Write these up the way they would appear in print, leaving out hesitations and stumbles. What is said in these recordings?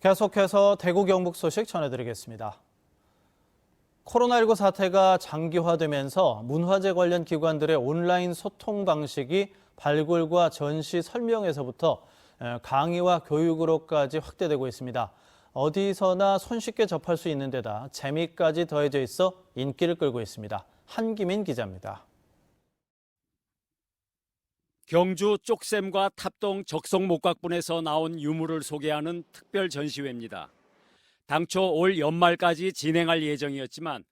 계속해서 대구 경북 소식 전해드리겠습니다. 코로나19 사태가 장기화되면서 문화재 관련 기관들의 온라인 소통 방식이 발굴과 전시 설명에서부터 강의와 교육으로까지 확대되고 있습니다. 어디서나 손쉽게 접할 수 있는 데다 재미까지 더해져 있어 인기를 끌고 있습니다. 한기민 기자입니다. 경주 쪽샘과 탑동 적성목각분에서 나온 유물을 소개하는 특별 전시회입니다. 당초 올 연말까지 진행할 예정이었지만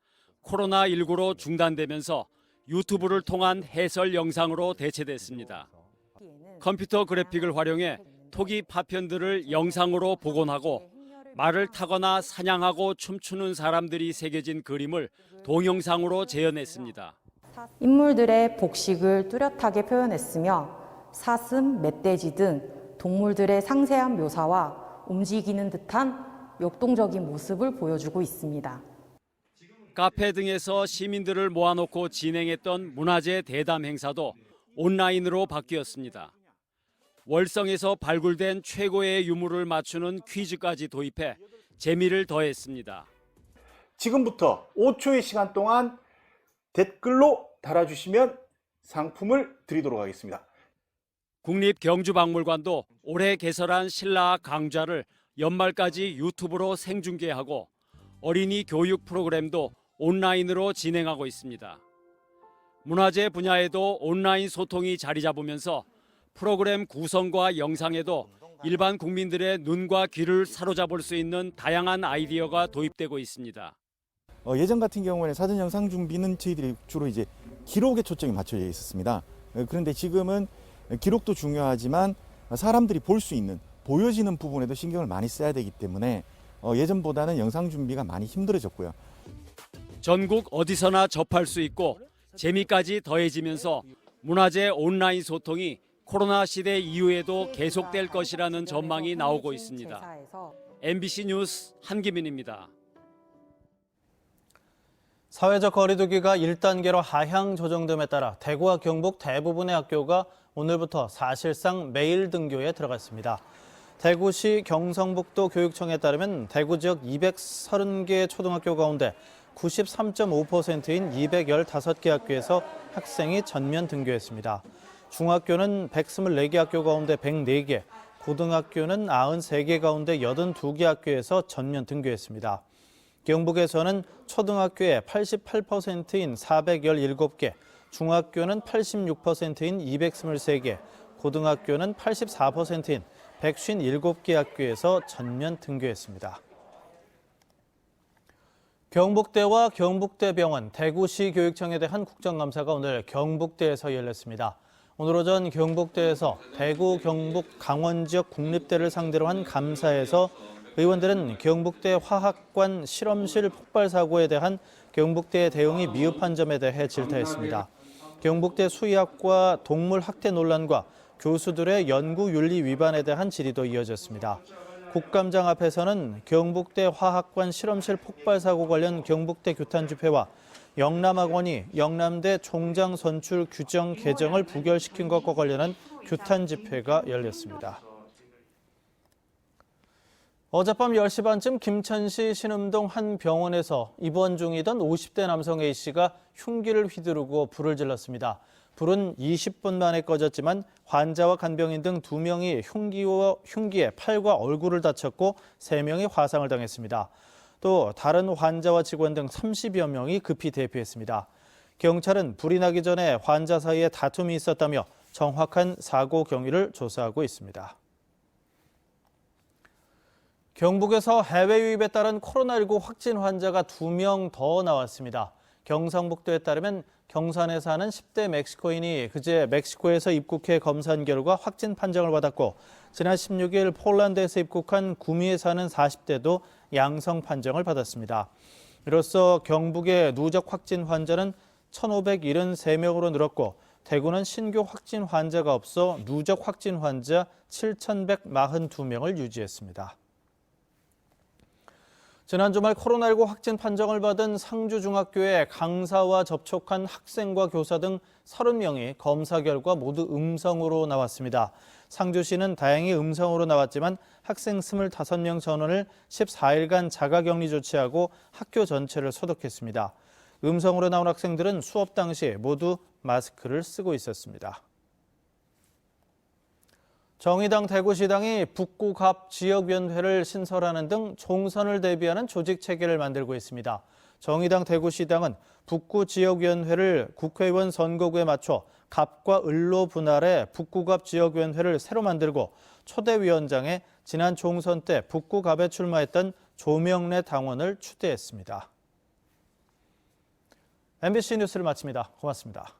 코로나19로 중단되면서 유튜브를 통한 해설 영상으로 대체됐습니다. 컴퓨터 그래픽을 활용해 토기 파편들을 영상으로 복원하고 말을 타거나 사냥하고 춤추는 사람들이 새겨진 그림을 동영상으로 재현했습니다. 인물들의 복식을 뚜렷하게 표현했으며 사슴, 멧돼지 등 동물들의 상세한 묘사와 움직이는 듯한 역동적인 모습을 보여주고 있습니다. 카페 등에서 시민들을 모아놓고 진행했던 문화재 대담 행사도 온라인으로 바뀌었습니다. 월성에서 발굴된 최고의 유물을 맞추는 퀴즈까지 도입해 재미를 더했습니다. 지금부터 5초의 시간 동안 댓글로 달아주시면 상품을 드리도록 하겠습니다. 국립경주박물관도 올해 개설한 신라학 강좌를 연말까지 유튜브로 생중계하고 어린이 교육 프로그램도 온라인으로 진행하고 있습니다. 문화재 분야에도 온라인 소통이 자리 잡으면서 프로그램 구성과 영상에도 일반 국민들의 눈과 귀를 사로잡을 수 있는 다양한 아이디어가 도입되고 있습니다. 예전 같은 경우에는 사전 영상 준비는 저희들이 주로 이제 기록에 초점이 맞춰져 있었습니다. 그런데 지금은 기록도 중요하지만 사람들이 볼 수 있는 보여지는 부분에도 신경을 많이 써야 되기 때문에 예전보다는 영상 준비가 많이 힘들어졌고요. 전국 어디서나 접할 수 있고 재미까지 더해지면서 문화재 온라인 소통이 코로나 시대 이후에도 계속될 것이라는 전망이 나오고 있습니다. MBC 뉴스 한기민입니다. 사회적 거리두기가 1단계로 하향 조정됨에 따라 대구와 경북 대부분의 학교가 오늘부터 사실상 매일 등교에 들어갔습니다. 대구시 경성북도 교육청에 따르면 대구 지역 230개 초등학교 가운데 93.5%인 215개 학교에서 학생이 전면 등교했습니다. 중학교는 124개 학교 가운데 104개, 고등학교는 93개 가운데 82개 학교에서 전면 등교했습니다. 경북에서는 초등학교의 88%인 417개, 중학교는 86%인 223개, 고등학교는 84%인 157개 학교에서 전면 등교했습니다. 경북대와 경북대병원, 대구시 교육청에 대한 국정감사가 오늘 경북대에서 열렸습니다. 오늘 오전 경북대에서 대구, 경북, 강원 지역 국립대를 상대로 한 감사에서 의원들은 경북대 화학관 실험실 폭발 사고에 대한 경북대의 대응이 미흡한 점에 대해 질타했습니다. 경북대 수의학과 동물 학대 논란과 교수들의 연구 윤리 위반에 대한 질의도 이어졌습니다. 국감장 앞에서는 경북대 화학관 실험실 폭발 사고 관련 경북대 규탄 집회와 영남학원이 영남대 총장 선출 규정 개정을 부결시킨 것과 관련한 규탄 집회가 열렸습니다. 어젯밤 10시 반쯤 김천시 신음동 한 병원에서 입원 중이던 50대 남성 A씨가 흉기를 휘두르고 불을 질렀습니다. 불은 20분 만에 꺼졌지만 환자와 간병인 등 2명이 흉기에 팔과 얼굴을 다쳤고 3명이 화상을 당했습니다. 또 다른 환자와 직원 등 30여 명이 급히 대피했습니다. 경찰은 불이 나기 전에 환자 사이에 다툼이 있었다며 정확한 사고 경위를 조사하고 있습니다. 경북에서 해외 유입에 따른 코로나19 확진 환자가 2명 더 나왔습니다. 경상북도에 따르면 경산에 사는 10대 멕시코인이 그제 멕시코에서 입국해 검사한 결과 확진 판정을 받았고 지난 16일 폴란드에서 입국한 구미에 사는 40대도 양성 판정을 받았습니다. 이로써 경북의 누적 확진 환자는 1,573명으로 늘었고 대구는 신규 확진 환자가 없어 누적 확진 환자 7,142명을 유지했습니다. 지난 주말 코로나19 확진 판정을 받은 상주중학교의 강사와 접촉한 학생과 교사 등 30명이 검사 결과 모두 음성으로 나왔습니다. 상주시는 다행히 음성으로 나왔지만 학생 25명 전원을 14일간 자가격리 조치하고 학교 전체를 소독했습니다. 음성으로 나온 학생들은 수업 당시 모두 마스크를 쓰고 있었습니다. 정의당 대구시당이 북구갑 지역위원회를 신설하는 등 총선을 대비하는 조직 체계를 만들고 있습니다. 정의당 대구시당은 북구 지역위원회를 국회의원 선거구에 맞춰 갑과 을로 분할해 북구갑 지역위원회를 새로 만들고 초대위원장에 지난 총선 때 북구갑에 출마했던 조명래 당원을 추대했습니다. MBC 뉴스를 마칩니다. 고맙습니다.